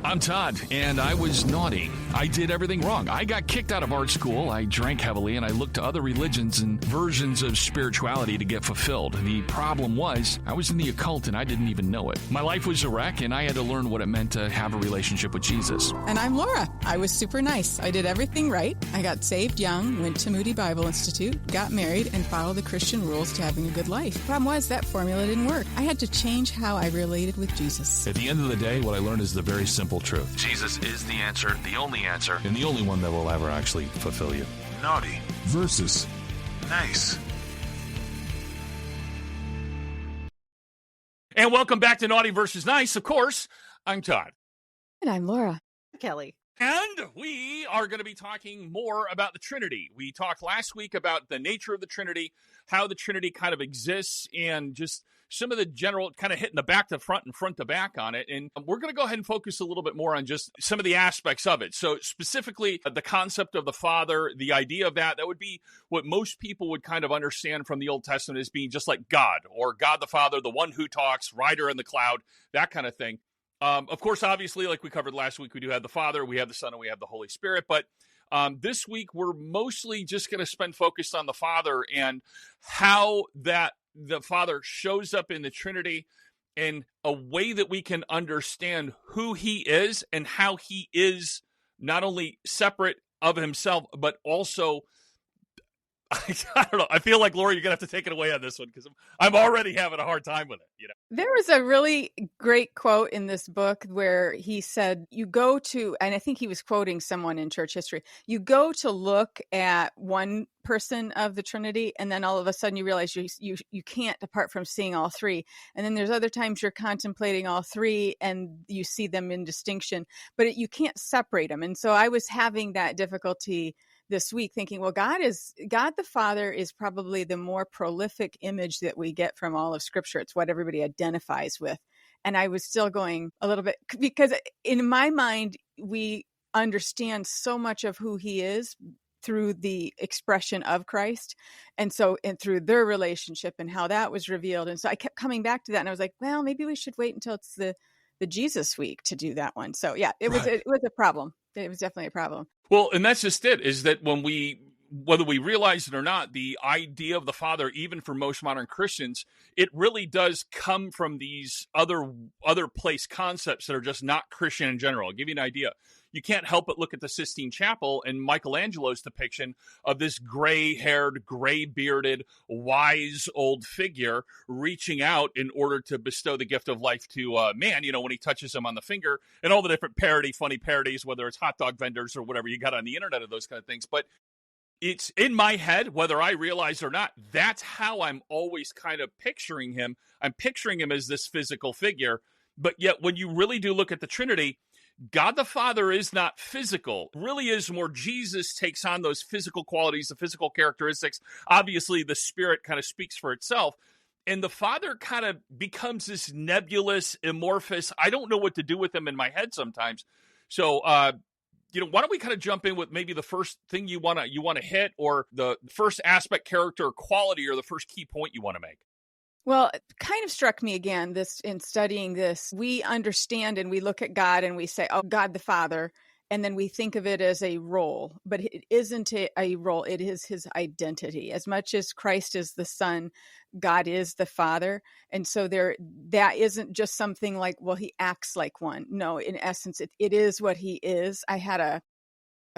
I'm Todd, and I was naughty. I did everything wrong. I got kicked out of art school, I drank heavily, and I looked to other religions and versions of spirituality to get fulfilled. The problem was, I was in the occult and I didn't even know it. My life was a wreck, and I had to learn what it meant to have a relationship with Jesus. And I'm Laura. I was super nice. I did everything right. I got saved young, went to Moody Bible Institute, got married, and followed the Christian rules to having a good life. Problem was, that formula didn't work. I had to change how I related with Jesus. At the end of the day, what I learned is the very simple truth. Jesus is the answer, And the only one that will ever actually fulfill you. naughty versus nice. And welcome back to Naughty versus Nice. Of course, I'm Todd. And I'm Laura. Kelly. And we are going to be talking more about the Trinity. We talked last week about the nature of the Trinity, how the Trinity kind of exists, and just some of the general kind of hitting the back to front and front to back on it. And we're going to go ahead and focus a little bit more on just some of the aspects of it. So specifically the concept of the Father, the idea of that would be what most people would kind of understand from the Old Testament as being just like God, or God the Father, the one who talks, rider in the cloud, that kind of thing. Of course, obviously, like we covered last week, we do have the Father, we have the Son, and we have the Holy Spirit. But this week, we're mostly just going to spend focused on the Father and how that the Father shows up in the Trinity in a way that we can understand who he is and how he is not only separate of himself, but also, I don't know. I feel like, Laura, you're going to have to take it away on this one because I'm already having a hard time with it. You know, There was a really great quote in this book where he said, you go to, and I think he was quoting someone in church history, you go to look at one person of the Trinity, and then all of a sudden you realize you can't apart from seeing all three. And then there's other times you're contemplating all three and you see them in distinction, but you can't separate them. And so I was having that difficulty this week thinking, well, God the Father is probably the more prolific image that we get from all of Scripture. It's what everybody identifies with. And I was still going a little bit, because in my mind, we understand so much of who he is through the expression of Christ. And through their relationship and how that was revealed. And so I kept coming back to that. And I was like, well, maybe we should wait until it's the Jesus week to do that one. So yeah, it was a problem. It was definitely a problem. well, and that's just it, is that whether we realize it or not, the idea of the Father, even for most modern Christians, it really does come from these other place concepts that are just not Christian in general. I'll give you an idea. You can't help but look at the Sistine Chapel and Michelangelo's depiction of this gray-haired, gray-bearded, wise old figure reaching out in order to bestow the gift of life to man, when he touches him on the finger, and all the different funny parodies, whether it's hot dog vendors or whatever you got on the internet of those kind of things. But it's in my head, whether I realize or not, that's how I'm always kind of picturing him. I'm picturing him as this physical figure. But yet, when you really do look at the Trinity, God the Father is not physical. It really is more Jesus takes on those physical qualities, the physical characteristics. Obviously, the Spirit kind of speaks for itself. And the Father kind of becomes this nebulous, amorphous, I don't know what to do with him in my head sometimes. So, why don't we kind of jump in with maybe the first thing you want to hit, or the first aspect, character, or quality, or the first key point you want to make? Well, it kind of struck me again, this in studying this, we understand and we look at God and we say, oh, God the Father, and then we think of it as a role, but it isn't a role. It is his identity. As much as Christ is the Son, God is the Father. And so that isn't just something like, well, he acts like one. No, in essence, it is what he is. I had a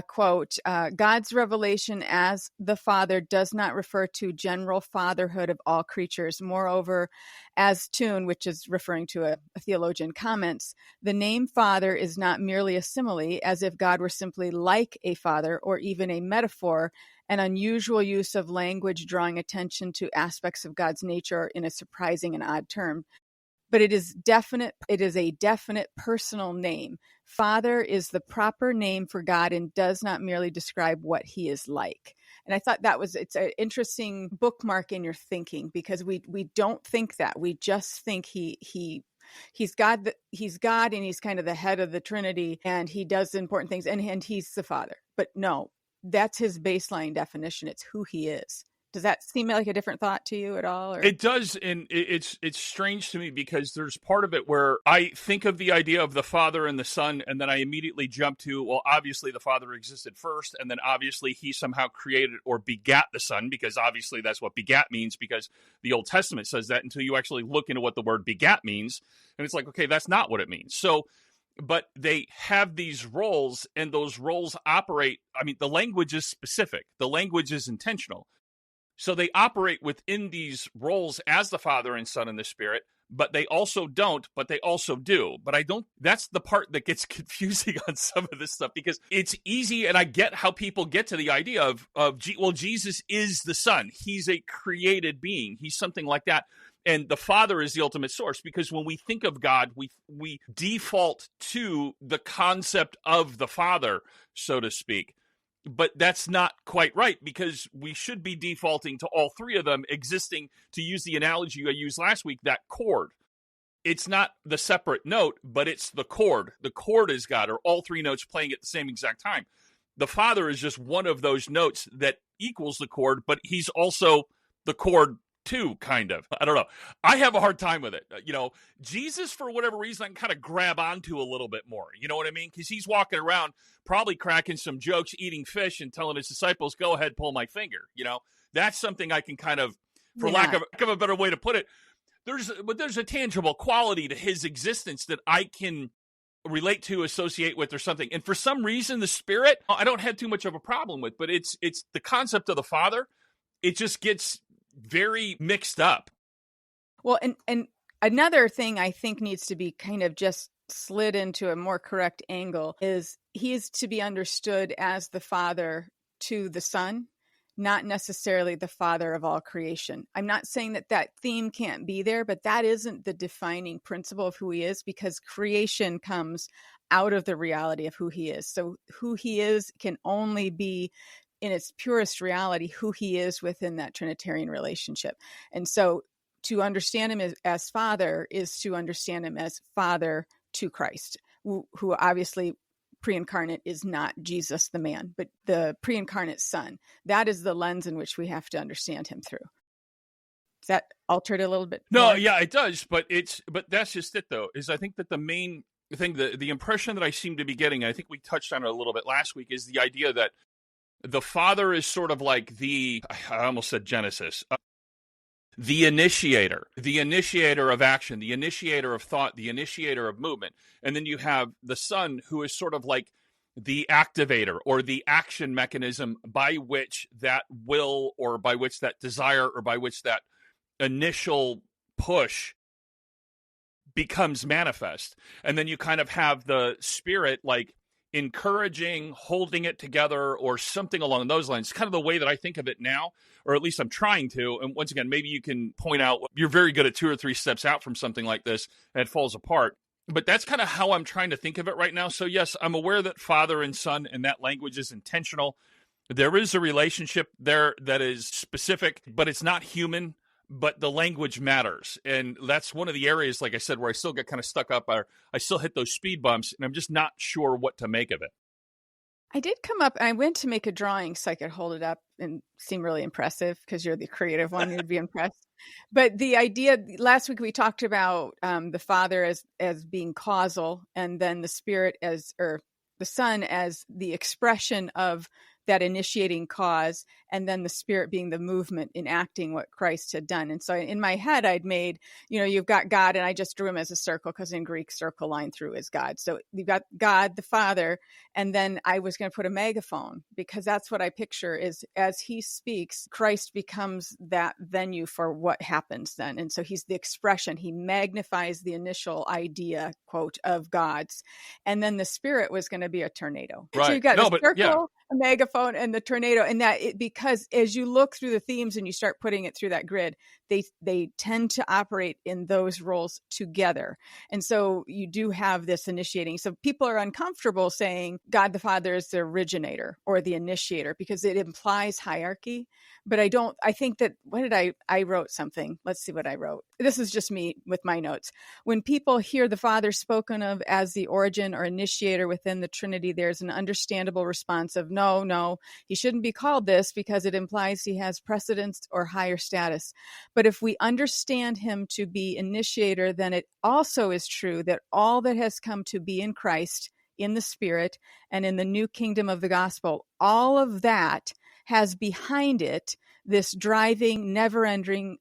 quote, God's revelation as the Father does not refer to general fatherhood of all creatures. Moreover, as Toon, which is referring to a theologian, comments, the name Father is not merely a simile, as if God were simply like a father, or even a metaphor, an unusual use of language drawing attention to aspects of God's nature in a surprising and odd term. But it is a definite personal name. Father is the proper name for God and does not merely describe what he is like. And I thought it's an interesting bookmark in your thinking, because we don't think that. We just think he's God, and he's kind of the head of the Trinity, and he does important things, and he's the Father. But no, that's his baseline definition. It's who he is. Does that seem like a different thought to you at all? Or? It does, and it's strange to me because there's part of it where I think of the idea of the Father and the Son, and then I immediately jump to, well, obviously the Father existed first, and then obviously he somehow created or begat the Son, because obviously that's what begat means, because the Old Testament says that until you actually look into what the word begat means, and it's like, okay, that's not what it means. So, but they have these roles, and those roles operate, I mean, the language is specific. The language is intentional. So they operate within these roles as the Father and Son and the Spirit, but they also don't, but they also do. But I don't, that's the part that gets confusing on some of this stuff, because it's easy, and I get how people get to the idea of well, Jesus is the Son. He's a created being. He's something like that. And the Father is the ultimate source, because when we think of God, we default to the concept of the Father, so to speak. But that's not quite right, because we should be defaulting to all three of them existing, to use the analogy I used last week, that chord. It's not the separate note, but it's the chord. The chord is God, or all three notes playing at the same exact time. The Father is just one of those notes that equals the chord, but he's also the chord too, kind of. I don't know. I have a hard time with it. Jesus, for whatever reason, I can kind of grab onto a little bit more. You know what I mean? Because he's walking around probably cracking some jokes, eating fish, and telling his disciples, go ahead, pull my finger. That's something I can kind of, for lack of a better way to put it, there's a tangible quality to his existence that I can relate to, associate with, or something. And for some reason, the Spirit, I don't have too much of a problem with, but it's the concept of the Father. It just gets very mixed up. Well, and another thing I think needs to be kind of just slid into a more correct angle is he is to be understood as the Father to the Son, not necessarily the Father of all creation. I'm not saying that theme can't be there, but that isn't the defining principle of who he is, because creation comes out of the reality of who he is. So who he is can only be, in its purest reality, who he is within that Trinitarian relationship. And so to understand him as Father is to understand him as Father to Christ, who obviously pre-incarnate is not Jesus the man, but the pre-incarnate Son. That is the lens in which we have to understand him through. Does that alter it a little bit? No, more? yeah, it does. But that's just it, though, is I think that the main thing, the impression that I seem to be getting, I think we touched on it a little bit last week, is the idea that the Father is sort of like I almost said Genesis, the initiator of action, the initiator of thought, the initiator of movement. And then you have the Son, who is sort of like the activator, or the action mechanism by which that will, or by which that desire, or by which that initial push becomes manifest. And then you kind of have the Spirit like encouraging, holding it together, or something along those lines. Kind of the way that I think of it now, or at least I'm trying to. And once again, maybe you can point out, you're very good at 2 or 3 steps out from something like this, and it falls apart. But that's kind of how I'm trying to think of it right now. So yes, I'm aware that Father and Son, and that language is intentional. There is a relationship there that is specific, but it's not human. But the language matters. And that's one of the areas, like I said, where I still get kind of stuck up, or I still hit those speed bumps, and I'm just not sure what to make of it. I did come up, and I went to make a drawing so I could hold it up and seem really impressive, because you're the creative one, you'd be impressed. But the idea, last week we talked about the Father as being causal, and then the Spirit or the Son as the expression of that initiating cause, and then the Spirit being the movement in acting what Christ had done. And so in my head, I'd made, you've got God, and I just drew him as a circle, because in Greek, circle line through is God. So you've got God, the Father, and then I was going to put a megaphone, because that's what I picture is, as he speaks, Christ becomes that venue for what happens then. And so he's the expression. He magnifies the initial idea, quote, of God's. And then the Spirit was going to be a tornado. Right. So you've got the circle, a megaphone, and the tornado, and because as you look through the themes and you start putting it through that grid, they tend to operate in those roles together. And so you do have this initiating. So people are uncomfortable saying God the Father is the originator or the initiator, because it implies hierarchy. But I think that, I wrote something. Let's see what I wrote. This is just me with my notes. When people hear the Father spoken of as the origin or initiator within the Trinity, there's an understandable response of, no, he shouldn't be called this because it implies he has precedence or higher status. But if we understand him to be initiator, then it also is true that all that has come to be in Christ, in the Spirit, and in the new kingdom of the gospel, all of that has behind it this driving, never-ending,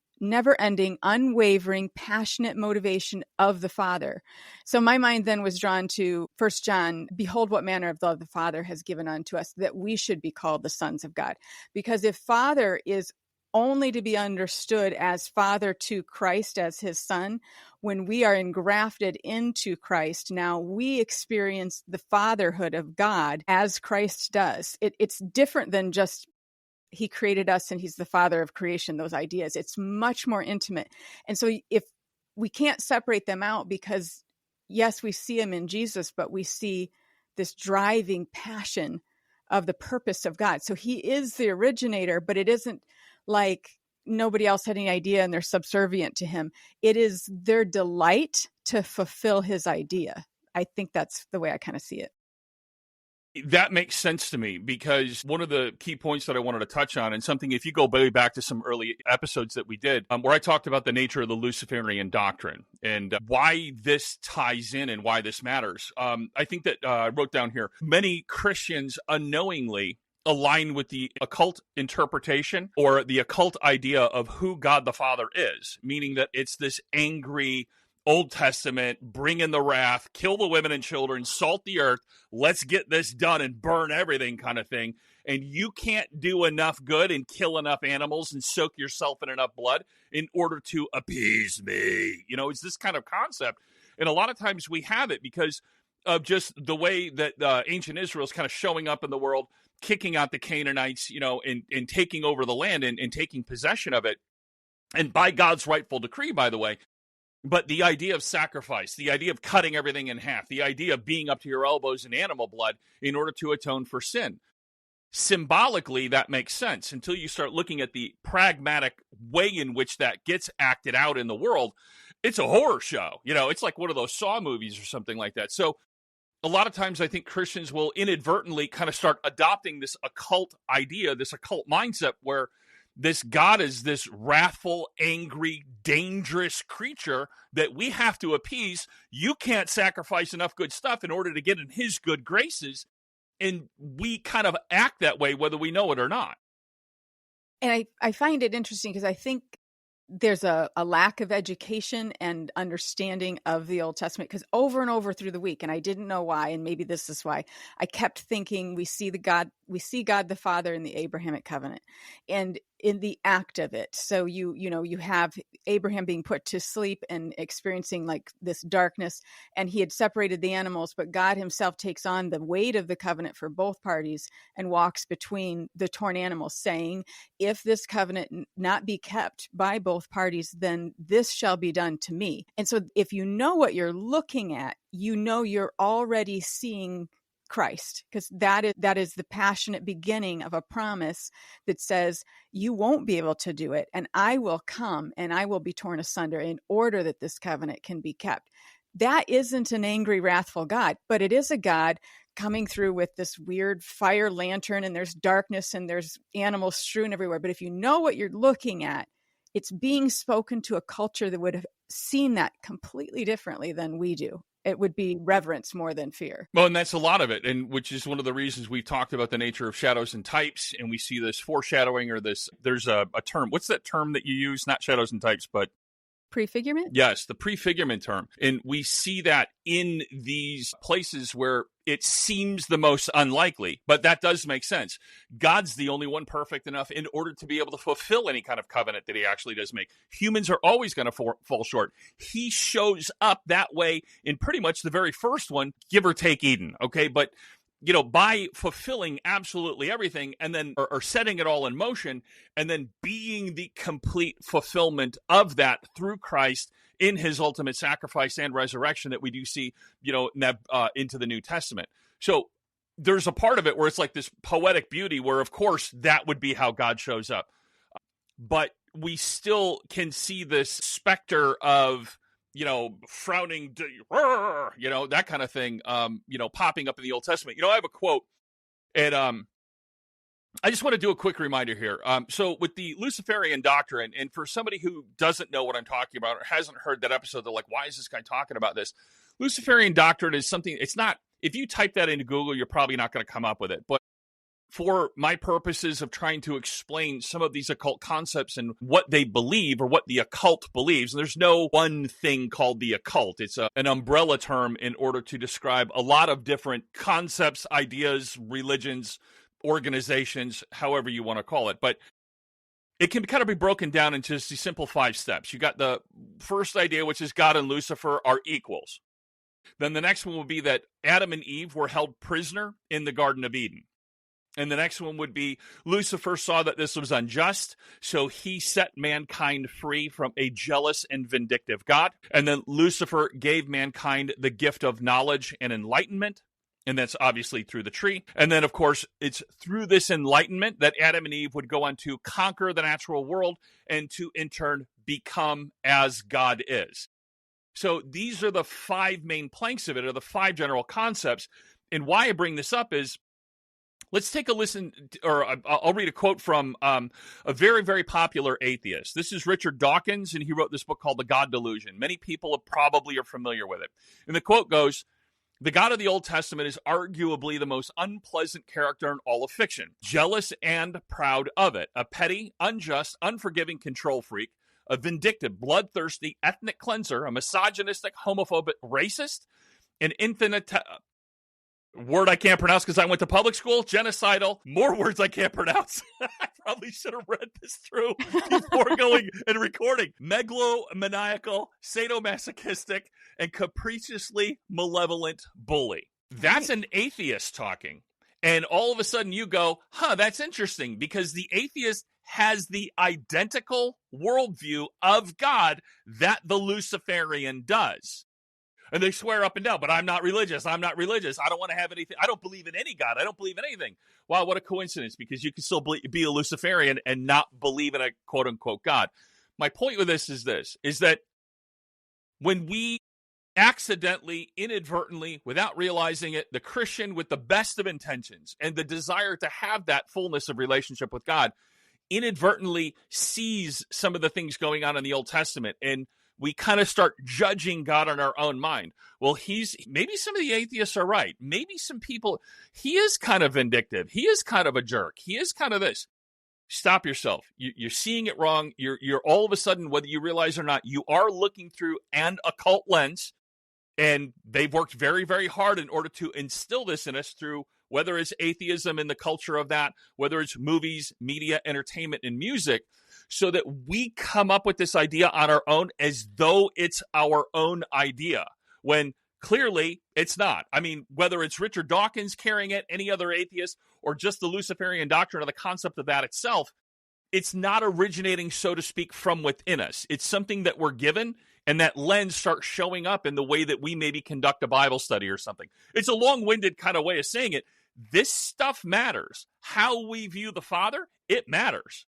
unwavering, passionate motivation of the Father. So my mind then was drawn to 1 John, behold what manner of love the Father has given unto us, that we should be called the sons of God. Because if Father is only to be understood as Father to Christ as his Son, when we are engrafted into Christ, now we experience the fatherhood of God as Christ does. It's different than just he created us and he's the father of creation, those ideas. It's much more intimate. And so if we can't separate them out, because yes, we see him in Jesus, but we see this driving passion of the purpose of God. So he is the originator, but it isn't like nobody else had any idea and they're subservient to him. It is their delight to fulfill his idea. I think that's the way I kind of see it. That makes sense to me, because one of the key points that I wanted to touch on, and something, if you go way back to some early episodes that we did, where I talked about the nature of the Luciferian doctrine and why this ties in and why this matters. I think that I wrote down here, many Christians unknowingly align with the occult interpretation or the occult idea of who God the Father is, meaning that it's this angry Old Testament, bring in the wrath, kill the women and children, salt the earth, let's get this done and burn everything kind of thing. And you can't do enough good and kill enough animals and soak yourself in enough blood in order to appease me. You know, it's this kind of concept. And a lot of times we have it because of just the way that ancient Israel is kind of showing up in the world, kicking out the Canaanites, you know, and taking over the land and taking possession of it. And by God's rightful decree, by the way. But the idea of sacrifice, the idea of cutting everything in half, the idea of being up to your elbows in animal blood in order to atone for sin. Symbolically, that makes sense until you start looking at the pragmatic way in which that gets acted out in the world. It's a horror show. You know, it's like one of those Saw movies or something like that. So a lot of times I think Christians will inadvertently kind of start adopting this occult idea, this occult mindset where this God is this wrathful, angry, dangerous creature that we have to appease. You can't sacrifice enough good stuff in order to get in his good graces. And we kind of act that way, whether we know it or not. And I find it interesting because I think there's a lack of education and understanding of the Old Testament, because over and over through the week, and I didn't know why, and maybe this is why, I kept thinking we see God the Father in the Abrahamic covenant and in the act of it. So you have Abraham being put to sleep and experiencing like this darkness, and he had separated the animals, but God himself takes on the weight of the covenant for both parties and walks between the torn animals, saying, if this covenant not be kept by both parties, then this shall be done to me. And so if you know what you're looking at, you know you're already seeing Christ, because that is the passionate beginning of a promise that says you won't be able to do it, and I will come and I will be torn asunder in order that this covenant can be kept. That isn't an angry, wrathful God, but it is a God coming through with this weird fire lantern, and there's darkness and there's animals strewn everywhere. But if you know what you're looking at, it's being spoken to a culture that would have seen that completely differently than we do. It would be reverence more than fear. Well, and that's a lot of it, and which is one of the reasons we've talked about the nature of shadows and types, and we see this foreshadowing or this, there's a term. What's that term that you use? Not shadows and types, but prefigurement? Yes, the prefigurement term. And we see that in these places where it seems the most unlikely, but that does make sense. God's the only one perfect enough in order to be able to fulfill any kind of covenant that he actually does make. Humans are always going to fall short. He shows up that way in pretty much the very first one, give or take Eden, okay? But you know, by fulfilling absolutely everything and then or setting it all in motion and then being the complete fulfillment of that through Christ in his ultimate sacrifice and resurrection that we do see, you know, into the New Testament. So there's a part of it where it's like this poetic beauty where, of course, that would be how God shows up. But we still can see this specter of, you know, frowning, you know, that kind of thing, you know, popping up in the Old Testament. You know, I have a quote, and I just want to do a quick reminder here. So with the Luciferian doctrine, and for somebody who doesn't know what I'm talking about or hasn't heard that episode, they're like, why is this guy talking about this? Luciferian doctrine is something, it's not, if you type that into Google, you're probably not going to come up with it. But for my purposes of trying to explain some of these occult concepts and what they believe or what the occult believes, and there's no one thing called the occult. It's an umbrella term in order to describe a lot of different concepts, ideas, religions, organizations, however you want to call it. But it can kind of be broken down into just the simple 5 steps. You got the first idea, which is God and Lucifer are equals. Then the next one would be that Adam and Eve were held prisoner in the Garden of Eden. And the next one would be Lucifer saw that this was unjust, so he set mankind free from a jealous and vindictive God. And then Lucifer gave mankind the gift of knowledge and enlightenment. And that's obviously through the tree. And then, of course, it's through this enlightenment that Adam and Eve would go on to conquer the natural world and to, in turn, become as God is. So these are the 5 main planks of it, or the 5 general concepts. And why I bring this up is, let's take a listen, or I'll read a quote from a very, very popular atheist. This is Richard Dawkins, and he wrote this book called The God Delusion. Many people probably are familiar with it. And the quote goes, "The God of the Old Testament is arguably the most unpleasant character in all of fiction. Jealous and proud of it. A petty, unjust, unforgiving control freak. A vindictive, bloodthirsty ethnic cleanser. A misogynistic, homophobic racist. An infinite... word I can't pronounce because I went to public school. Genocidal. More words I can't pronounce. I probably should have read this through before going and recording. Megalomaniacal, sadomasochistic, and capriciously malevolent bully." That's an atheist talking. And all of a sudden you go, that's interesting, because the atheist has the identical worldview of God that the Luciferian does. And they swear up and down, but I'm not religious. I'm not religious. I don't want to have anything. I don't believe in any God. I don't believe in anything. Wow, what a coincidence, because you can still be a Luciferian and not believe in a quote-unquote God. My point with this, is that when we accidentally, inadvertently, without realizing it, the Christian with the best of intentions and the desire to have that fullness of relationship with God inadvertently sees some of the things going on in the Old Testament, and we kind of start judging God in our own mind. Well, maybe some of the atheists are right. Maybe some people, he is kind of vindictive. He is kind of a jerk. He is kind of this. Stop yourself. You're seeing it wrong. You're all of a sudden, whether you realize or not, you are looking through an occult lens, and they've worked very, very hard in order to instill this in us through whether it's atheism and the culture of that, whether it's movies, media, entertainment, and music, so that we come up with this idea on our own as though it's our own idea, when clearly it's not. I mean, whether it's Richard Dawkins carrying it, any other atheist, or just the Luciferian doctrine or the concept of that itself, it's not originating, so to speak, from within us. It's something that we're given, and that lens starts showing up in the way that we maybe conduct a Bible study or something. It's a long-winded kind of way of saying it. This stuff matters. How we view the Father, it matters.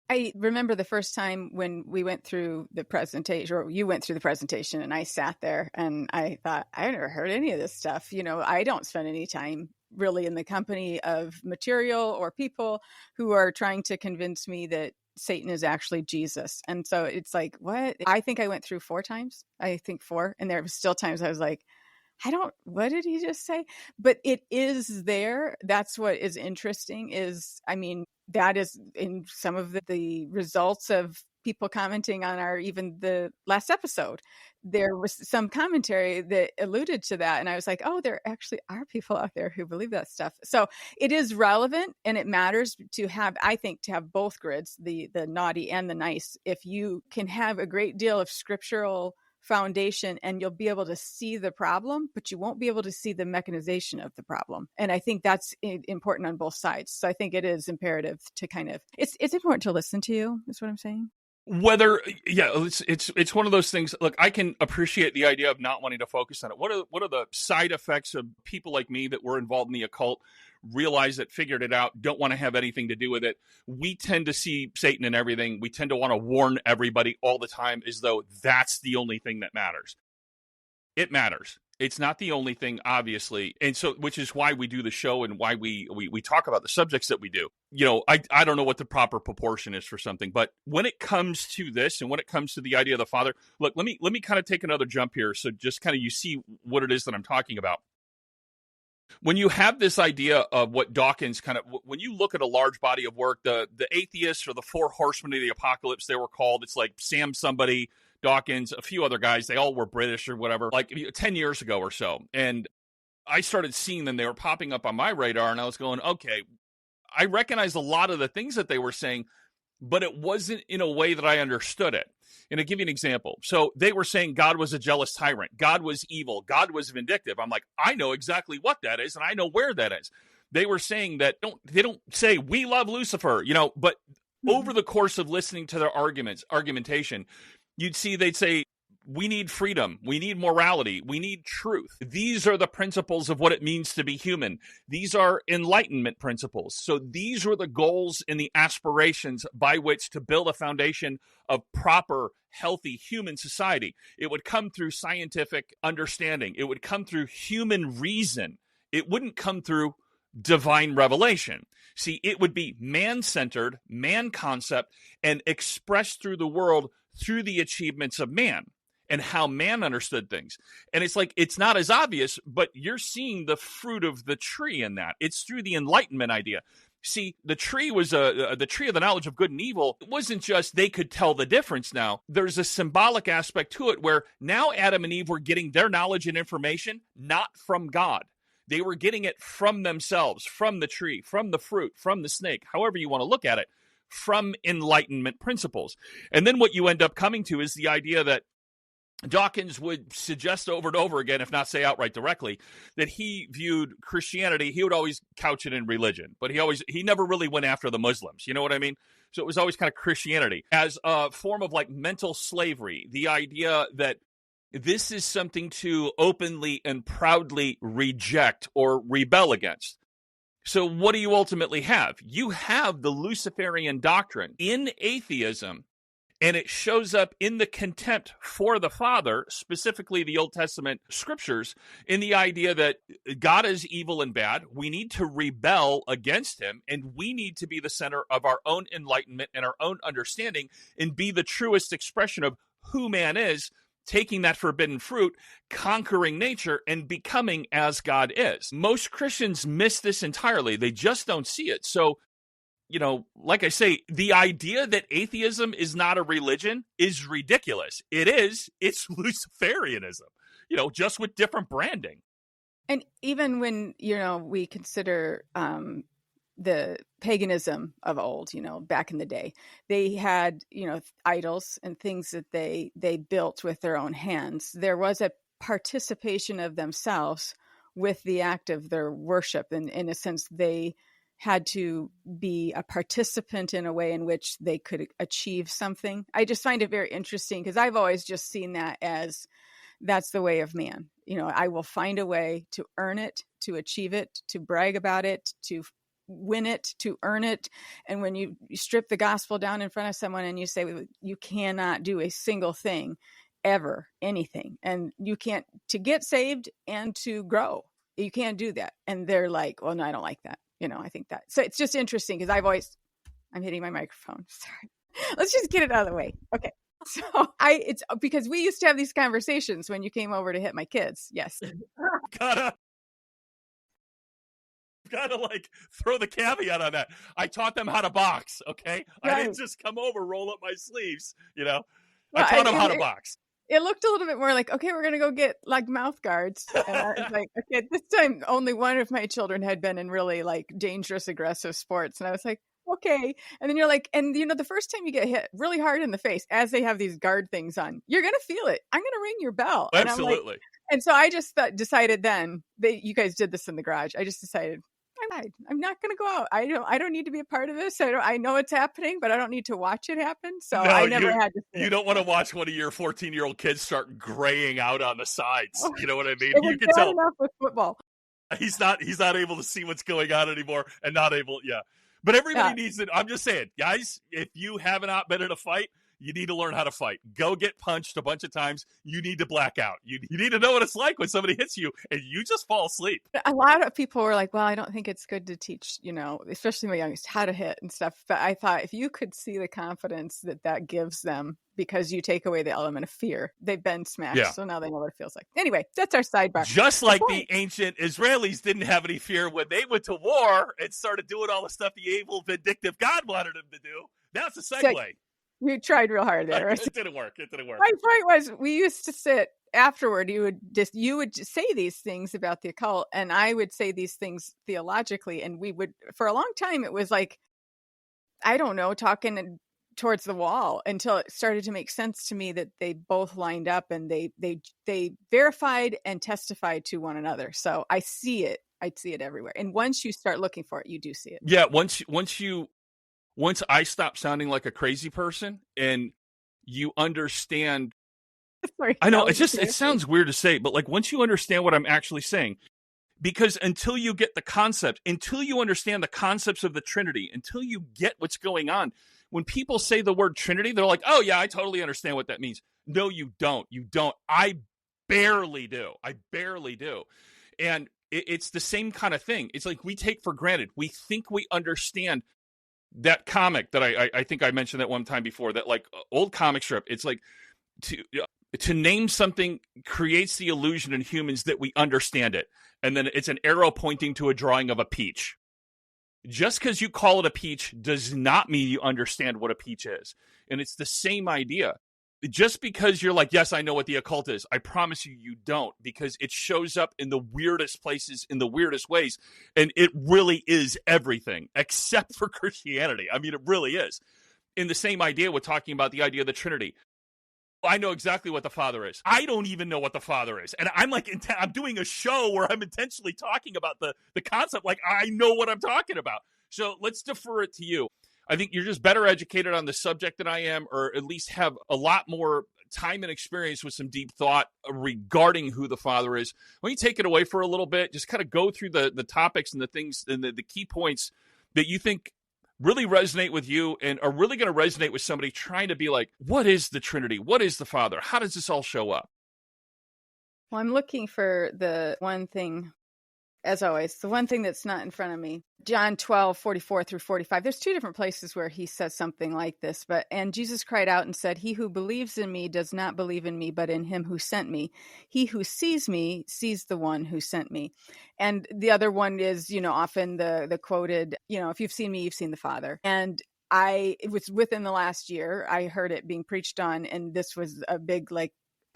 I remember the first time when we went through the presentation, or you went through the presentation, and I sat there and I thought, I never heard any of this stuff. I don't spend any time really in the company of material or people who are trying to convince me that Satan is actually Jesus. And so it's like, what? I think I went through 4 times. I think 4. And there were still times I was like, what did he just say? But it is there. That's what is interesting that is in some of the results of people commenting on even the last episode. There was some commentary that alluded to that. And I was like, there actually are people out there who believe that stuff. So it is relevant, and it matters to have both grids, the naughty and the nice. If you can have a great deal of scriptural foundation, and you'll be able to see the problem, but you won't be able to see the mechanization of the problem. And I think that's important on both sides. So I think it is imperative to it's important to listen to you, is what I'm saying. It's one of those things. Look, I can appreciate the idea of not wanting to focus on it. What are the side effects of people like me that were involved in the occult, realize it, figured it out, don't want to have anything to do with it? We tend to see Satan in everything. We tend to want to warn everybody all the time as though that's the only thing that matters. It matters. It's not the only thing, obviously. And so, which is why we do the show and why we talk about the subjects that we do. I don't know what the proper proportion is for something, but when it comes to this and when it comes to the idea of the Father, look, let me kind of take another jump here. So just kind of you see what it is that I'm talking about. When you have this idea of what Dawkins when you look at a large body of work, the atheists or the four horsemen of the apocalypse, they were called, it's like Sam somebody, Dawkins, a few other guys, they all were British or whatever, like 10 years ago or so. And I started seeing them, they were popping up on my radar, and I was going, okay, I recognized a lot of the things that they were saying, but it wasn't in a way that I understood it. And I'll give you an example. So they were saying God was a jealous tyrant. God was evil. God was vindictive. I'm like, I know exactly what that is, and I know where that is. They were saying that they don't say we love Lucifer, but over the course of listening to their argumentation, you'd see they'd say, we need freedom, we need morality, we need truth. These are the principles of what it means to be human. These are enlightenment principles. So these were the goals and the aspirations by which to build a foundation of proper, healthy human society. It would come through scientific understanding. It would come through human reason. It wouldn't come through divine revelation. See, it would be man-centered, man concept, and expressed through the world through the achievements of man and how man understood things. And it's like, it's not as obvious, but you're seeing the fruit of the tree in that. It's through the enlightenment idea. See, the tree was the tree of the knowledge of good and evil. It wasn't just they could tell the difference now. There's a symbolic aspect to it where now Adam and Eve were getting their knowledge and information not from God. They were getting it from themselves, from the tree, from the fruit, from the snake, however you want to look at it, from enlightenment principles. And then what you end up coming to is the idea that Dawkins would suggest over and over again, if not say outright directly, that he viewed Christianity, he would always couch it in religion, but he never really went after the Muslims. You know what I mean? So it was always kind of Christianity as a form of like mental slavery, the idea that this is something to openly and proudly reject or rebel against. So what do you ultimately have? You have the Luciferian doctrine in atheism, and it shows up in the contempt for the Father, specifically the Old Testament scriptures, in the idea that God is evil and bad. We need to rebel against him, and we need to be the center of our own enlightenment and our own understanding and be the truest expression of who man is, taking that forbidden fruit, conquering nature, and becoming as God is. Most Christians miss this entirely. They just don't see it. So, like I say, the idea that atheism is not a religion is ridiculous. It is. It's Luciferianism, just with different branding. And even when, we consider the paganism of old, back in the day, they had, idols and things that they built with their own hands. There was a participation of themselves with the act of their worship. And in a sense, they had to be a participant in a way in which they could achieve something. I just find it very interesting because I've always just seen that as that's the way of man. I will find a way to earn it, to achieve it, to brag about it, to win it, to earn it. And when you strip the gospel down in front of someone and you say, you cannot do a single thing, ever, anything. And you can't, to get saved and to grow, you can't do that. And they're like, well, no, I don't like that. I think that. So it's just interesting because I'm hitting my microphone. Sorry. Let's just get it out of the way. Okay. So it's because we used to have these conversations when you came over to hit my kids. Yes. Gotta like throw the caveat on that. I taught them how to box. Okay. Right. I didn't just come over, roll up my sleeves, I taught them how to box. It looked a little bit more like, okay, we're going to go get like mouth guards. And I was like, okay, this time only one of my children had been in really like dangerous, aggressive sports. And I was like, okay. And then you're like, and the first time you get hit really hard in the face as they have these guard things on, you're going to feel it. I'm going to ring your bell. Absolutely. And so I just decided then that you guys did this in the garage. I just decided I'm not going to go out. I don't need to be a part of this. I know it's happening, but I don't need to watch it happen. So no, I never had to. You don't want to watch one of your 14-year-old kids start graying out on the sides. Oh, you know what I mean? You can tell enough with football. He's not able to see what's going on anymore and not able. Yeah. But everybody needs it. I'm just saying, guys, if you have not been in a fight, you need to learn how to fight. Go get punched a bunch of times. You need to black out. You need to know what it's like when somebody hits you and you just fall asleep. A lot of people were like, well, I don't think it's good to teach, especially my youngest, how to hit and stuff. But I thought if you could see the confidence that gives them, because you take away the element of fear, they've been smashed. Yeah. So now they know what it feels like. Anyway, that's our sidebar. Just like the ancient Israelis didn't have any fear when they went to war and started doing all the stuff the evil, vindictive God wanted them to do. That's a segue. So you tried real hard there. It didn't work. My point was, we used to sit afterward. You would just say these things about the occult, and I would say these things theologically, and we would, for a long time, it was like, I don't know, talking towards the wall until it started to make sense to me that they both lined up and they verified and testified to one another. So I see it everywhere. And once you start looking for it, you do see it. Yeah. Once I stop sounding like a crazy person and you understand, sorry, I know it sounds weird to say, but like once you understand what I'm actually saying, because until you get the concept, until you understand the concepts of the Trinity, until you get what's going on, when people say the word Trinity, they're like, oh yeah, I totally understand what that means. No, you don't. I barely do. And it's the same kind of thing. It's like we take for granted. We think we understand that comic that I think I mentioned that one time before, that like old comic strip. It's like to name something creates the illusion in humans that we understand it. And then it's an arrow pointing to a drawing of a peach. Just because you call it a peach does not mean you understand what a peach is. And it's the same idea. Just because you're like, yes, I know what the occult is, I promise you don't, because it shows up in the weirdest places, in the weirdest ways. And it really is everything except for Christianity. I mean, it really is. In the same idea with talking about the idea of the Trinity. I know exactly what the Father is. I don't even know what the Father is. And I'm like, I'm doing a show where I'm intentionally talking about the concept like I know what I'm talking about. So let's defer it to you. I think you're just better educated on the subject than I am, or at least have a lot more time and experience with some deep thought regarding who the Father is. Why don't you take it away for a little bit? Just kind of go through the topics and the things and the key points that you think really resonate with you and are really going to resonate with somebody trying to be like, what is the Trinity? What is the Father? How does this all show up? Well, I'm looking for the one thing, as always, the one thing that's not in front of me. John 12:44-45. There's two different places where he says something like this. And Jesus cried out and said, he who believes in me does not believe in me, but in him who sent me. He who sees me sees the one who sent me. And the other one is, often the quoted, if you've seen me, you've seen the Father. And it was within the last year, I heard it being preached on. And this was a big,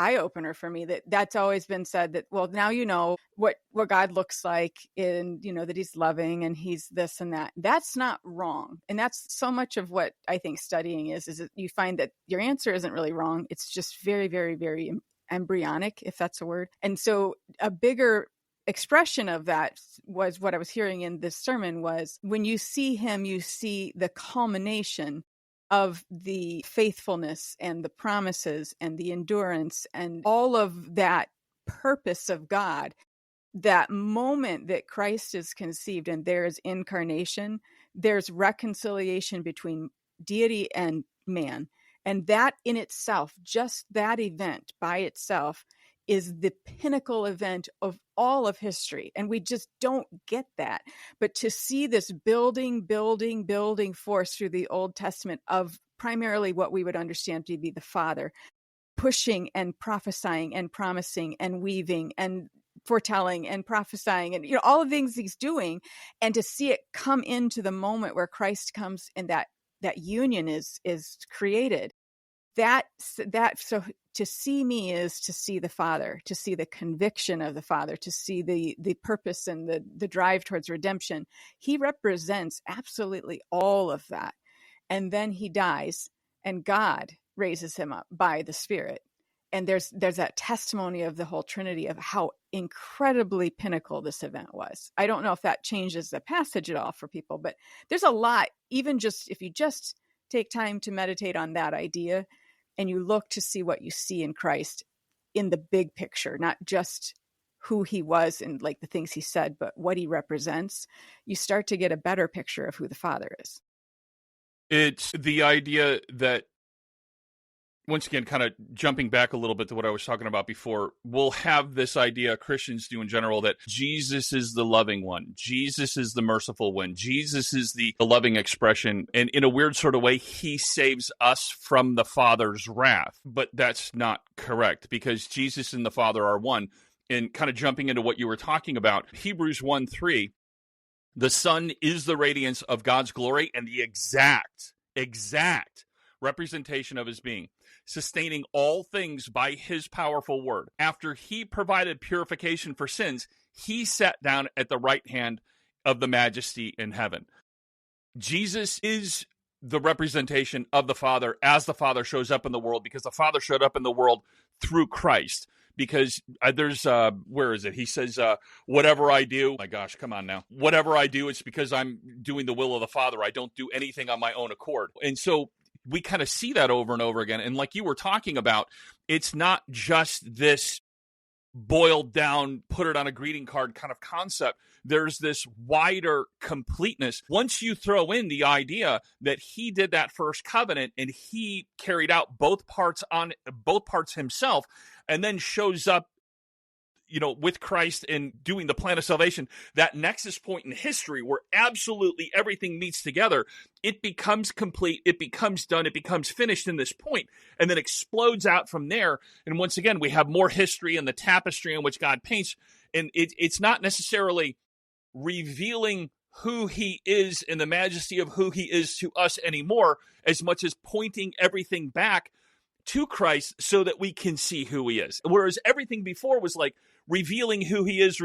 eye-opener for me, that's always been said that, well, now you know what God looks like, and that he's loving and he's this and that. That's not wrong. And that's so much of what I think studying is that you find that your answer isn't really wrong. It's just very, very, very embryonic, if that's a word. And so a bigger expression of that was what I was hearing in this sermon was, when you see him, you see the culmination of the faithfulness and the promises and the endurance and all of that purpose of God. That moment that Christ is conceived and there is incarnation, there's reconciliation between deity and man. And that in itself, just that event by itself, is the pinnacle event of all of history. And we just don't get that. But to see this building force through the Old Testament of primarily what we would understand to be the Father, pushing and prophesying and promising and weaving and foretelling and prophesying and all the things he's doing, and to see it come into the moment where Christ comes and that union is created. So to see me is to see the Father, to see the conviction of the Father, to see the purpose and the drive towards redemption. He represents absolutely all of that. And then he dies and God raises him up by the Spirit. And there's that testimony of the whole Trinity of how incredibly pinnacle this event was. I don't know if that changes the passage at all for people, but there's a lot, even just if you just take time to meditate on that idea and you look to see what you see in Christ in the big picture, not just who he was and the things he said, but what he represents, you start to get a better picture of who the Father is. It's the idea that once again, kind of jumping back a little bit to what I was talking about before, we'll have this idea, Christians do in general, that Jesus is the loving one. Jesus is the merciful one. Jesus is the loving expression. And in a weird sort of way, he saves us from the Father's wrath. But that's not correct, because Jesus and the Father are one. And kind of jumping into what you were talking about, Hebrews 1:3, the Son is the radiance of God's glory and the exact representation of his being, sustaining all things by his powerful word. After he provided purification for sins, he sat down at the right hand of the majesty in heaven. Jesus is the representation of the Father as the Father shows up in the world, because the Father showed up in the world through Christ. Because there's, where is it? He says, whatever I do, my gosh, come on now. Whatever I do, it's because I'm doing the will of the Father. I don't do anything on my own accord. And so we kind of see that over and over again. And like you were talking about, it's not just this boiled down, put it on a greeting card kind of concept. There's this wider completeness. Once you throw in the idea that he did that first covenant and he carried out both parts himself, and then shows up, with Christ and doing the plan of salvation, that nexus point in history where absolutely everything meets together, it becomes complete, it becomes done, it becomes finished in this point, and then explodes out from there. And once again, we have more history and the tapestry in which God paints. And it's not necessarily revealing who he is and the majesty of who he is to us anymore, as much as pointing everything back to Christ so that we can see who he is. Whereas everything before was like revealing who he is,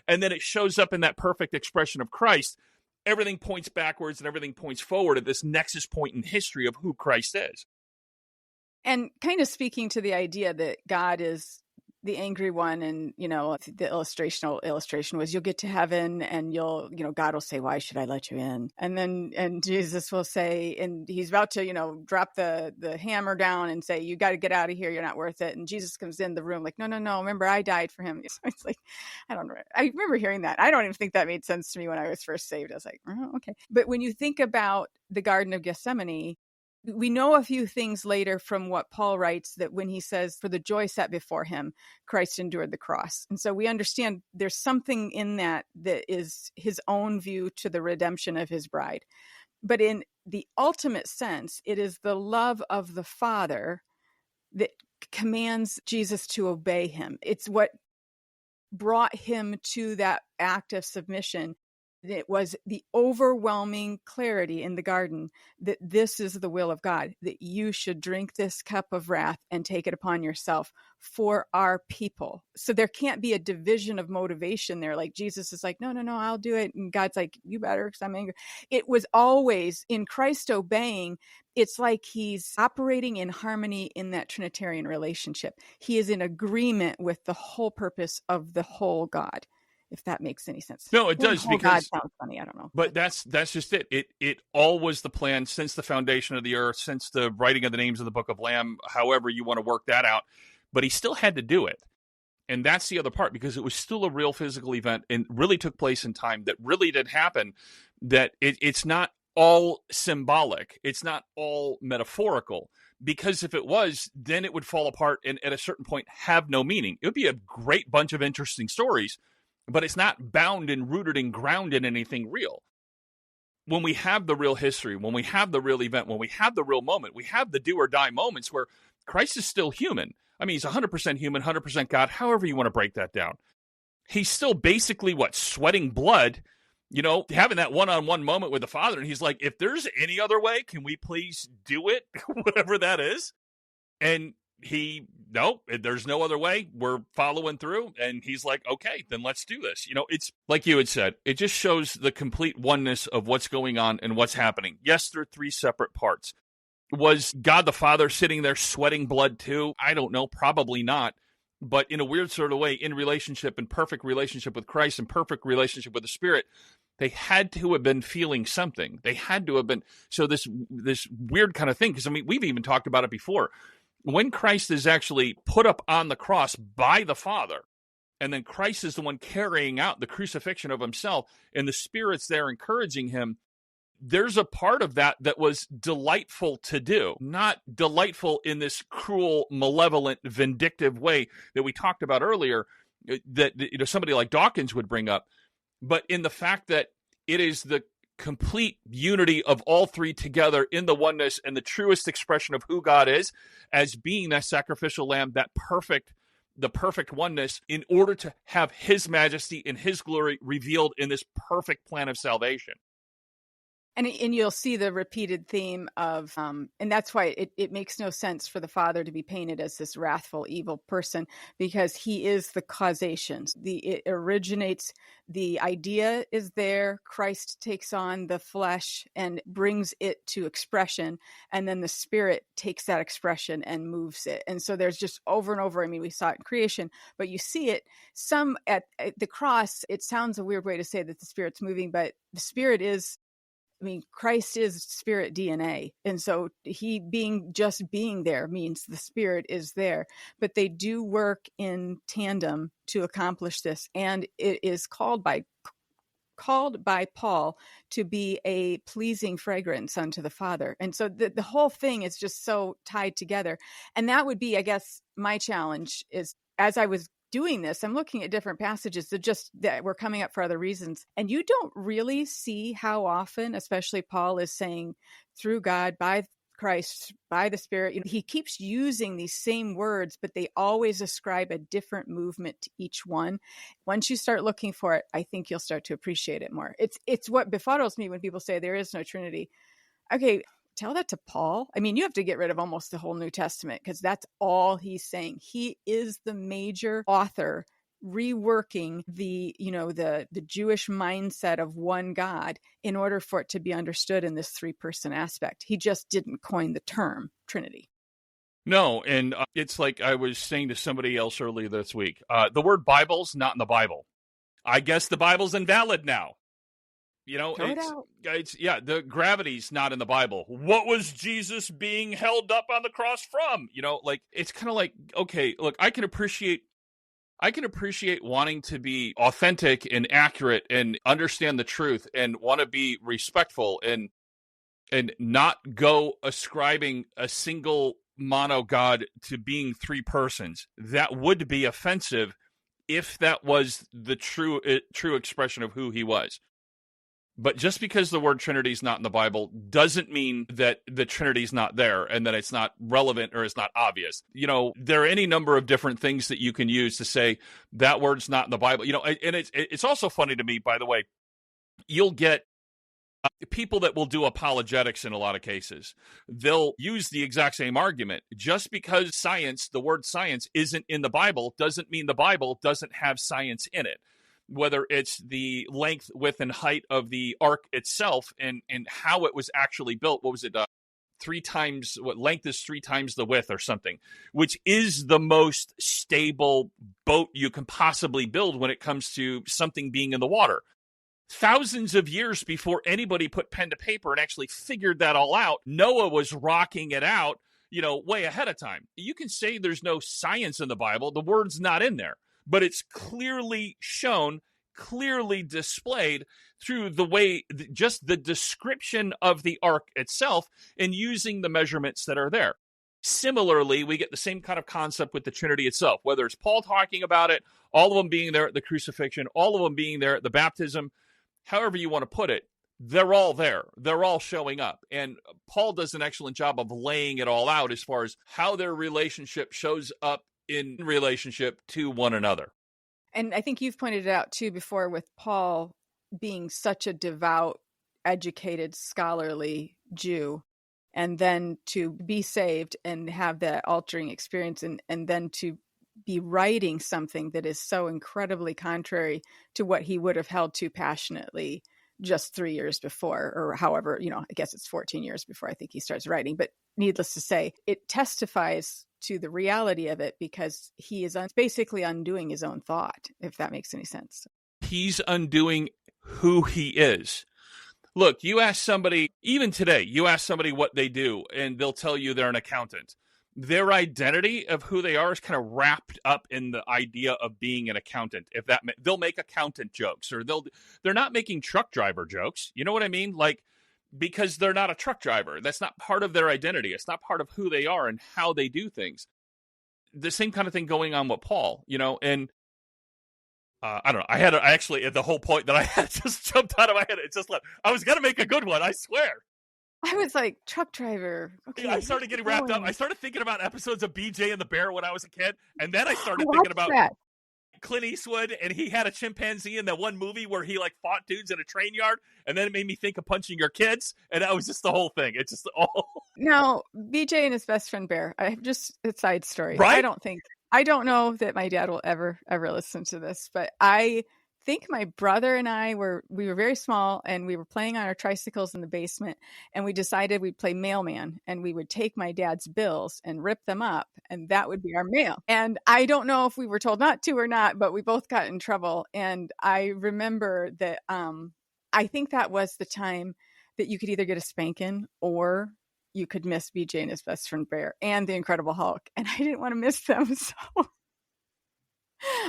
and then it shows up in that perfect expression of Christ. Everything points backwards and everything points forward at this nexus point in history of who Christ is. And kind of speaking to the idea that God is the angry one, and the illustration was, you'll get to heaven and God will say, why should I let you in? And Jesus will say, and he's about to drop the hammer down and say, you got to get out of here, you're not worth it. And Jesus comes in the room like, no, remember, I died for him. So it's like, I remember hearing that. I don't even think that made sense to me when I was first saved. I was like, oh, okay. But when you think about the Garden of Gethsemane, we know a few things later from what Paul writes, that when he says, for the joy set before him, Christ endured the cross. And so we understand there's something in that is his own view to the redemption of his bride. But in the ultimate sense, it is the love of the Father that commands Jesus to obey him. It's what brought him to that act of submission. It was the overwhelming clarity in the garden that this is the will of God, that you should drink this cup of wrath and take it upon yourself for our people. So there can't be a division of motivation there. Like Jesus is like, no, I'll do it. And God's like, you better, because I'm angry. It was always in Christ obeying. It's like he's operating in harmony in that Trinitarian relationship. He is in agreement with the whole purpose of the whole God. If that makes any sense. No, it does, because God sounds funny. I don't know. But that's just it. It all was the plan since the foundation of the earth, since the writing of the names of the book of Lamb, however you want to work that out. But he still had to do it. And that's the other part, because it was still a real physical event and really took place in time, that really did happen, that it's not all symbolic. It's not all metaphorical. Because if it was, then it would fall apart and at a certain point have no meaning. It would be a great bunch of interesting stories, but it's not bound and rooted and grounded in anything real. When we have the real history, when we have the real event, when we have the real moment, we have the do or die moments where Christ is still human. I mean, he's 100% human, 100% God, however you want to break that down. He's still basically, sweating blood, having that one-on-one moment with the Father. And he's like, if there's any other way, can we please do it? Whatever that is. And no, there's no other way. We're following through. And he's like, okay, then let's do this. It's like you had said, it just shows the complete oneness of what's going on and what's happening. Yes, they're three separate parts. Was God the Father sitting there sweating blood too? I don't know, probably not. But in a weird sort of way, in perfect relationship with Christ and perfect relationship with the Spirit, they had to have been feeling something. They had to have been. So this weird kind of thing, because we've even talked about it before. When Christ is actually put up on the cross by the Father, and then Christ is the one carrying out the crucifixion of himself, and the Spirit's there encouraging him, there's a part of that that was delightful to do, not delightful in this cruel, malevolent, vindictive way that we talked about earlier, that somebody like Dawkins would bring up, but in the fact that it is the complete unity of all three together in the oneness and the truest expression of who God is as being that sacrificial lamb, the perfect oneness, in order to have his majesty and his glory revealed in this perfect plan of salvation. And you'll see the repeated theme of, and that's why it makes no sense for the Father to be painted as this wrathful, evil person, because he is the causation. It originates, the idea is there, Christ takes on the flesh and brings it to expression, and then the Spirit takes that expression and moves it. And so there's just over and over, I mean, we saw it in creation, but you see it, some at the cross, it sounds a weird way to say that the Spirit's moving, but the Spirit is, Christ is Spirit DNA. And so he being there means the Spirit is there, but they do work in tandem to accomplish this. And it is called by Paul to be a pleasing fragrance unto the Father. And so the whole thing is just so tied together. And that would be, I guess, my challenge is, as I was doing this, I'm looking at different passages that were coming up for other reasons. And you don't really see how often, especially Paul is saying through God, by Christ, by the Spirit, he keeps using these same words, but they always ascribe a different movement to each one. Once you start looking for it, I think you'll start to appreciate it more. It's what befuddles me when people say there is no Trinity. Okay, tell that to Paul. You have to get rid of almost the whole New Testament, because that's all he's saying. He is the major author reworking the Jewish mindset of one God in order for it to be understood in this three-person aspect. He just didn't coin the term Trinity. No, and it's like I was saying to somebody else earlier this week, the word Bible's not in the Bible. I guess the Bible's invalid now. The gravity's not in the Bible. What was Jesus being held up on the cross from? It's kind of like, okay, look, I can appreciate wanting to be authentic and accurate and understand the truth and want to be respectful and not go ascribing a single mono God to being three persons. That would be offensive if that was the true expression of who he was. But just because the word Trinity is not in the Bible doesn't mean that the Trinity is not there and that it's not relevant or it's not obvious. There are any number of different things that you can use to say that word's not in the Bible. And it's also funny to me, by the way, you'll get people that will do apologetics in a lot of cases. They'll use the exact same argument. Just because the word science isn't in the Bible doesn't mean the Bible doesn't have science in it. Whether it's the length, width, and height of the ark itself and how it was actually built. What was it? Length is 3 times the width or something, which is the most stable boat you can possibly build when it comes to something being in the water. Thousands of years before anybody put pen to paper and actually figured that all out, Noah was rocking it out, way ahead of time. You can say there's no science in the Bible. The word's not in there. But it's clearly shown, clearly displayed through the way, just the description of the ark itself and using the measurements that are there. Similarly, we get the same kind of concept with the Trinity itself, whether it's Paul talking about it, all of them being there at the crucifixion, all of them being there at the baptism, however you want to put it, they're all there. They're all showing up. And Paul does an excellent job of laying it all out as far as how their relationship shows up in relationship to one another. And I think you've pointed it out too before with Paul being such a devout, educated, scholarly Jew, and then to be saved and have that altering experience and then to be writing something that is so incredibly contrary to what he would have held to passionately just 3 years before, or however, I guess it's 14 years before I think he starts writing. But needless to say, it testifies to the reality of it because he is basically undoing his own thought, if that makes any sense. He's undoing who he is. Look, you ask somebody, even today, what they do, and they'll tell you they're an accountant. Their identity of who they are is kind of wrapped up in the idea of being an accountant. They'll make accountant jokes, or they're not making truck driver jokes. You know what I mean? Like, because they're not a truck driver. That's not part of their identity. It's not part of who they are and how they do things. The same kind of thing going on with Paul, and I don't know. I actually, the whole point that I had just jumped out of my head. It just left. I was going to make a good one, I swear. I was like, truck driver. Okay, I started getting wrapped up. I started thinking about episodes of BJ and the Bear when I was a kid. And then I started thinking about Clint Eastwood, and he had a chimpanzee in that one movie where he fought dudes in a train yard. And then it made me think of punching your kids. And that was just the whole thing. It's just all. Now, BJ and his best friend Bear, I have just a side story. Right? I don't know that my dad will ever listen to this, but I think my brother and we were very small, and we were playing on our tricycles in the basement, and we decided we'd play mailman, and we would take my dad's bills and rip them up, and that would be our mail. And I don't know if we were told not to or not, but we both got in trouble. And I remember that I think that was the time that you could either get a spanking or you could miss BJ and his best friend Bear and the Incredible Hulk. And I didn't want to miss them. So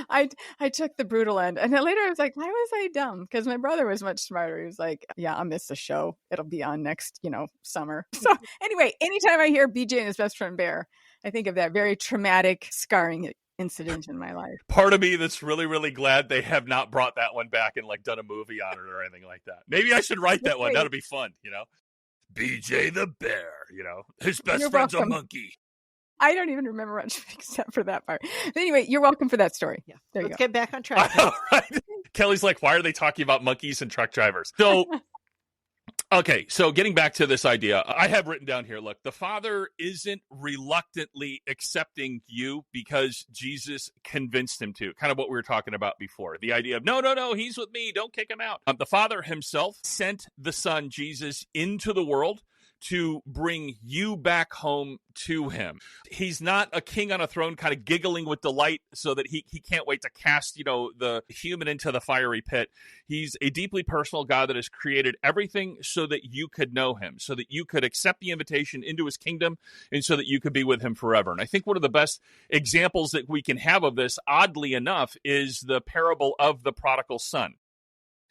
I took the brutal end. And then later I was like, why was I dumb? Because my brother was much smarter. He was like, yeah, I'll miss the show. It'll be on next, summer. So anyway, anytime I hear BJ and his best friend Bear, I think of that very traumatic, scarring incident in my life. Part of me that's really, really glad they have not brought that one back and done a movie on it or anything like that. Maybe I should write that one. That'll be fun, BJ the Bear, his best friend's a monkey. I don't even remember much except for that part. But anyway, you're welcome for that story. Yeah. There you Let's go. get back on track. Right. Kelly's like, why are they talking about monkeys and truck drivers? So, okay, so getting back to this idea, I have written down here, look, the Father isn't reluctantly accepting you because Jesus convinced him to. Kind of what we were talking about before. The idea of, no, he's with me. Don't kick him out. The Father himself sent the Son, Jesus, into the world to bring you back home to him. He's not a king on a throne kind of giggling with delight so that he can't wait to cast, the human into the fiery pit. He's a deeply personal God that has created everything so that you could know him, so that you could accept the invitation into his kingdom, and so that you could be with him forever. And I think one of the best examples that we can have of this, oddly enough, is the parable of the prodigal son.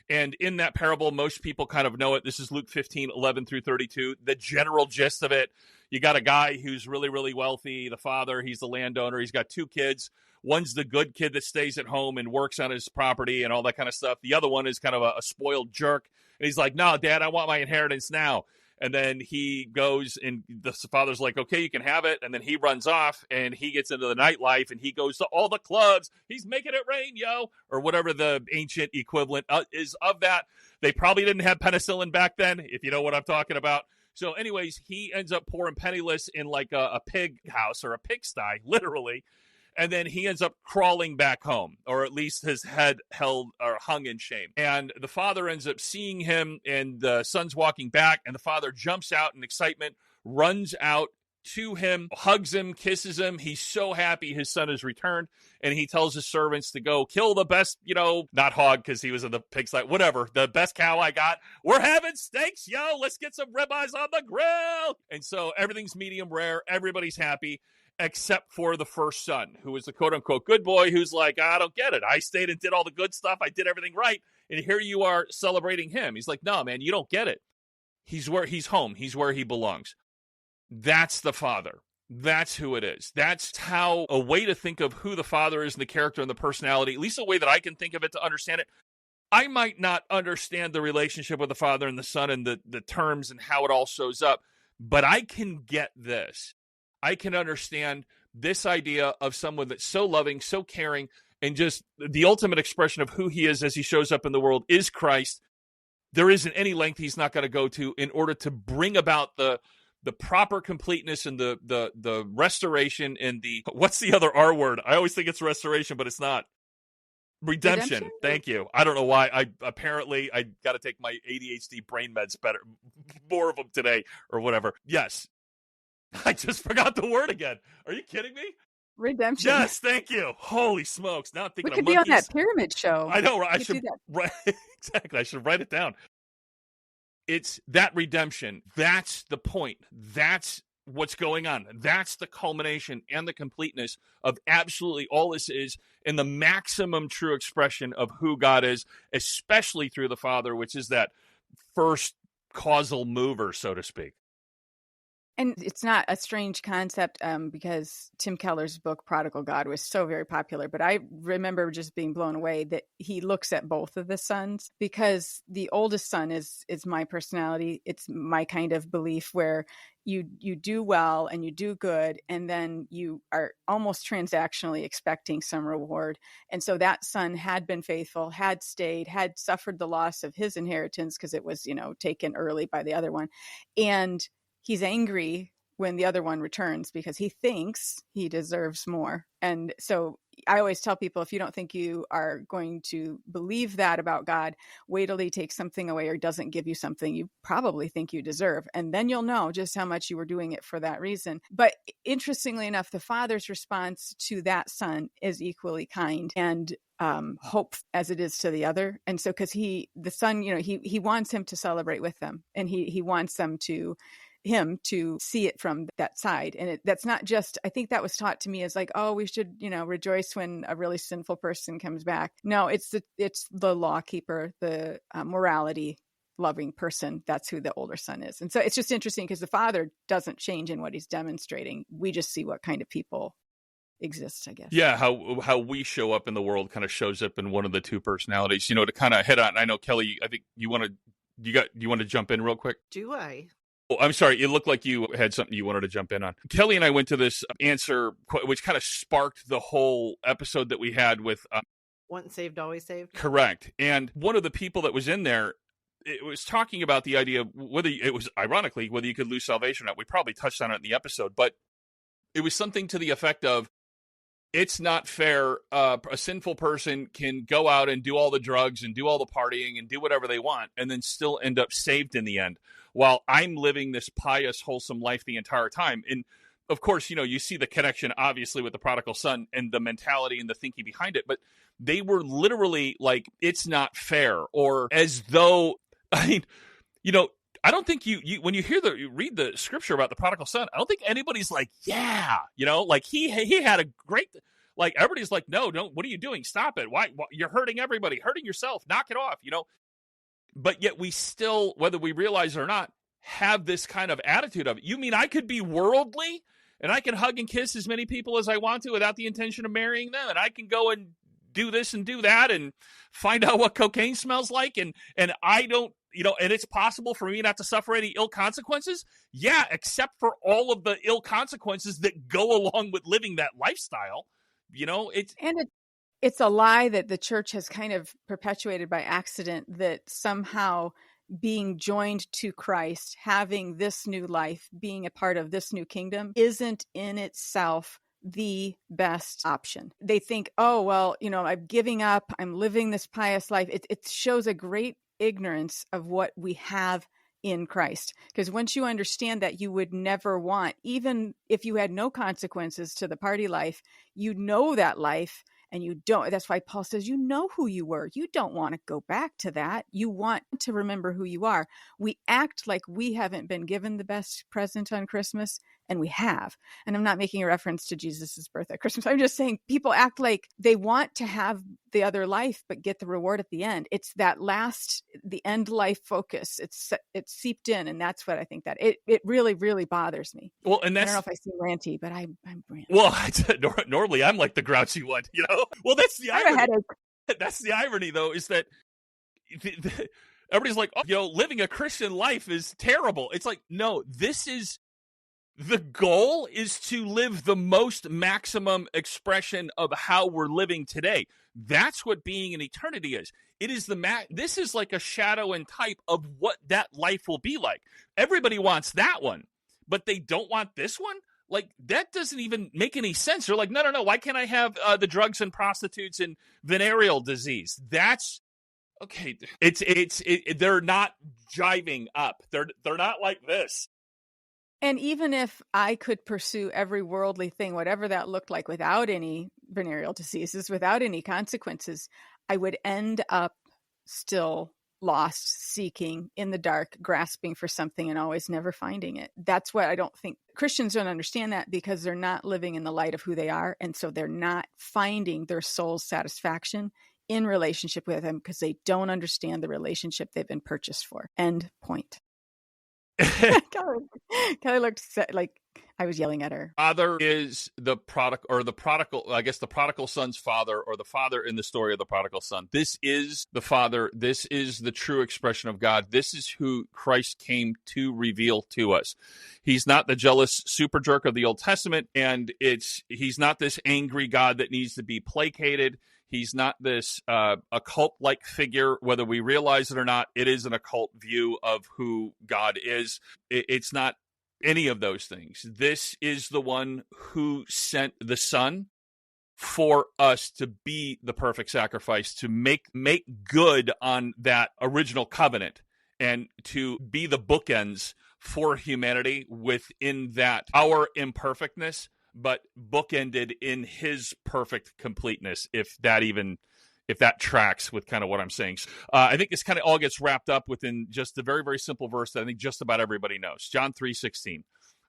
And in that parable, most people kind of know it. This is Luke 15:11-32. The general gist of it, you got a guy who's really, really wealthy. The father, he's the landowner. He's got two kids. One's the good kid that stays at home and works on his property and all that kind of stuff. The other one is kind of a spoiled jerk. And he's like, no, Dad, I want my inheritance now. And then he goes and the father's like, okay, you can have it. And then he runs off and he gets into the nightlife and he goes to all the clubs. He's making it rain, yo, or whatever the ancient equivalent is of that. They probably didn't have penicillin back then, if you know what I'm talking about. So anyways, he ends up poor and penniless in a pig house or a pigsty, literally. And then he ends up crawling back home, or at least his head held or hung in shame. And the father ends up seeing him, and the son's walking back, and the father jumps out in excitement, runs out to him, hugs him, kisses him. He's so happy his son has returned, and he tells his servants to go kill the best, not hog because he was in the pigsty, whatever, the best cow I got. We're having steaks, yo. Let's get some ribeyes on the grill. And so everything's medium rare. Everybody's happy. Except for the first son, who was the quote-unquote good boy, who's like, I don't get it. I stayed and did all the good stuff. I did everything right. And here you are celebrating him. He's like, no, man, you don't get it. He's home. He's where he belongs. That's the Father. That's who it is. That's how a way to think of who the Father is and the character and the personality, at least a way that I can think of it to understand it. I might not understand the relationship with the Father and the Son and the terms and how it all shows up, but I can get this. I can understand this idea of someone that's so loving, so caring, and just the ultimate expression of who he is as he shows up in the world is Christ. There isn't any length he's not going to go to in order to bring about the proper completeness and the restoration and what's the other R word? I always think it's restoration, but it's not. Redemption. Thank you. I don't know why. I got to take my ADHD brain meds better, more of them today or whatever. Yes. I just forgot the word again. Are you kidding me? Redemption. Yes, thank you. Holy smokes. Now I'm thinking we could be on that pyramid show. I know. I should exactly. I should write it down. It's that redemption. That's the point. That's what's going on. That's the culmination and the completeness of absolutely all this is, and the maximum true expression of who God is, especially through the Father, which is that first causal mover, so to speak. And it's not a strange concept because Tim Keller's book, Prodigal God, was so very popular. But I remember just being blown away that he looks at both of the sons, because the oldest son is my personality. It's my kind of belief where you do well and you do good, and then you are almost transactionally expecting some reward. And so that son had been faithful, had stayed, had suffered the loss of his inheritance because it was, taken early by the other one. And he's angry when the other one returns because he thinks he deserves more. And so I always tell people, if you don't think you are going to believe that about God, wait till he takes something away or doesn't give you something you probably think you deserve. And then you'll know just how much you were doing it for that reason. But interestingly enough, the father's response to that son is equally kind and hope as it is to the other. And so, because the son, he wants him to celebrate with them, and he wants them him to see it from that side. And that's not just, I think that was taught to me as like, oh, we should, rejoice when a really sinful person comes back. No, it's the law keeper, the morality loving person. That's who the older son is. And so it's just interesting because the father doesn't change in what he's demonstrating. We just see what kind of people exist, I guess. Yeah, how we show up in the world kind of shows up in one of the two personalities. To kind of hit on, I know, Kelly, I think you want to jump in real quick? Do I? Oh, I'm sorry. It looked like you had something you wanted to jump in on. Kelly and I went to this answer, which kind of sparked the whole episode that we had with... Once saved, always saved? Correct. And one of the people that was in there, it was talking about the idea of whether you could lose salvation or not. We probably touched on it in the episode, but it was something to the effect of, it's not fair. A sinful person can go out and do all the drugs and do all the partying and do whatever they want and then still end up saved in the end, while I'm living this pious, wholesome life the entire time. And of course, you see the connection, obviously, with the prodigal son and the mentality and the thinking behind it. But they were literally like, it's not fair, or as though, I don't think you when you read the scripture about the prodigal son, I don't think anybody's like, yeah, like he had a great, like, everybody's like, no, don't, what are you doing? Stop it. Why you're hurting everybody, hurting yourself, knock it off, But yet we still, whether we realize it or not, have this kind of attitude of, you mean I could be worldly and I can hug and kiss as many people as I want to without the intention of marrying them, and I can go and do this and do that and find out what cocaine smells like, and I don't, and it's possible for me not to suffer any ill consequences? Yeah, except for all of the ill consequences that go along with living that lifestyle. It's a lie that the church has kind of perpetuated by accident, that somehow being joined to Christ, having this new life, being a part of this new kingdom, isn't in itself the best option. They think, oh, well, I'm giving up, I'm living this pious life. It shows a great ignorance of what we have in Christ. Because once you understand that, you would never want, even if you had no consequences to the party life, that life. And you don't. That's why Paul says, you know who you were. You don't want to go back to that. You want to remember who you are. We act like we haven't been given the best present on Christmas, and we have. And I'm not making a reference to Jesus's birth at Christmas. I'm just saying people act like they want to have the other life, but get the reward at the end. It's that the end life focus. It's seeped in, and that's what I think that it really, really bothers me. Well, and that's, I don't know if I seem ranty, but I'm ranty. Well, normally I'm like the grouchy one, Well, that's the irony. That's the irony, though, is that everybody's like, oh, living a Christian life is terrible. It's like, no, the goal is to live the most maximum expression of how we're living today. That's what being in eternity is. It is this is like a shadow and type of what that life will be like. Everybody wants that one, but they don't want this one. Like, that doesn't even make any sense. They're like, no. Why can't I have the drugs and prostitutes and venereal disease? That's okay. They're not jiving up. They're not like this. And even if I could pursue every worldly thing, whatever that looked like, without any venereal diseases, without any consequences, I would end up still lost, seeking, in the dark, grasping for something and always never finding it. That's what I don't think Christians don't understand, that because they're not living in the light of who they are. And so they're not finding their soul's satisfaction in relationship with him, because they don't understand the relationship they've been purchased for. End point. Kelly looked like I was yelling at her. Father is the prodigal, I guess the prodigal son's father, or the father in the story of the prodigal son. This is the Father. This is the true expression of God. This is who Christ came to reveal to us. He's not the jealous super jerk of the Old Testament, and he's not this angry God that needs to be placated. He's not this occult-like figure. Whether we realize it or not, it is an occult view of who God is. It's not any of those things. This is the one who sent the Son for us to be the perfect sacrifice, to make good on that original covenant, and to be the bookends for humanity within that, our imperfectness, but bookended in his perfect completeness, if that tracks with kind of what I'm saying. I think this kind of all gets wrapped up within just the very, very simple verse that I think just about everybody knows. John 3:16.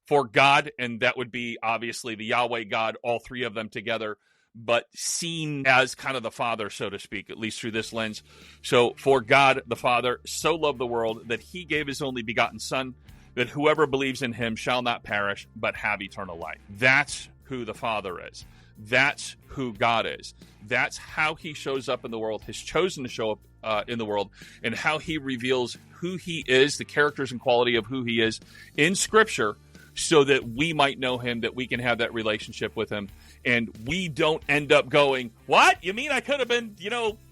For God, and that would be obviously the Yahweh God, all three of them together, but seen as kind of the Father, so to speak, at least through this lens. So, for God, the Father, so loved the world that he gave his only begotten Son, that whoever believes in him shall not perish, but have eternal life. That's who the Father is. That's who God is. That's how he shows up in the world, has chosen to show up in the world, and how he reveals who he is, the characters and quality of who he is in Scripture, so that we might know him, that we can have that relationship with him, and we don't end up going, what? You mean I could have been,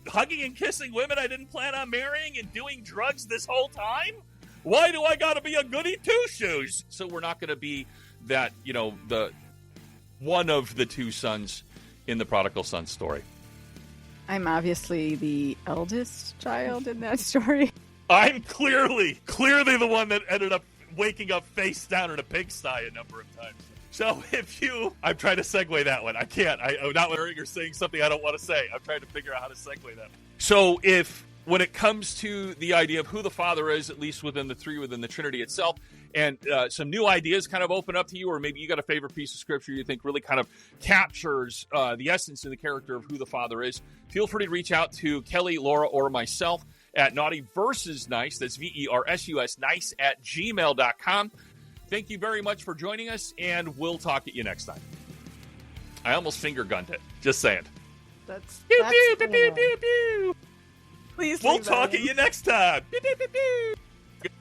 hugging and kissing women I didn't plan on marrying and doing drugs this whole time? Why do I got to be a goody two-shoes? So we're not going to be that, the one of the two sons in the prodigal son story. I'm obviously the eldest child in that story. I'm clearly the one that ended up waking up face down in a pigsty a number of times. So I'm trying to segue that one. I can't. I'm not wearing or saying something I don't want to say. I'm trying to figure out how to segue that. So when it comes to the idea of who the Father is, at least within the Trinity itself, and some new ideas kind of open up to you, or maybe you got a favorite piece of Scripture you think really kind of captures the essence and the character of who the Father is, feel free to reach out to Kelly, Laura, or myself at Naughty Versus Nice. That's VERSUS nice at gmail.com. Thank you very much for joining us, and we'll talk at you next time. I almost finger gunned it. Just saying. That's pew, pew, pew, pew, pew, pew. Please. We'll talk at you next time. Pew, pew, pew, pew.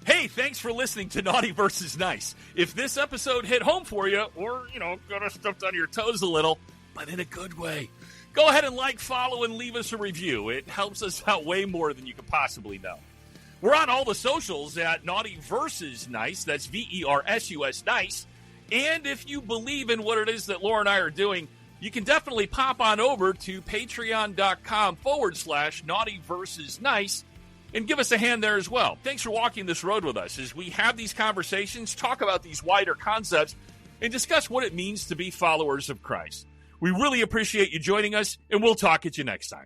Hey, thanks for listening to Naughty Versus Nice. If this episode hit home for you, or, got us stepped on your toes a little, but in a good way, go ahead and follow, and leave us a review. It helps us out way more than you could possibly know. We're on all the socials at Naughty Versus Nice. That's VERSUS Nice. And if you believe in what it is that Laura and I are doing, you can definitely pop on over to patreon.com/Naughty Versus Nice and give us a hand there as well. Thanks for walking this road with us as we have these conversations, talk about these wider concepts, and discuss what it means to be followers of Christ. We really appreciate you joining us, and we'll talk at you next time.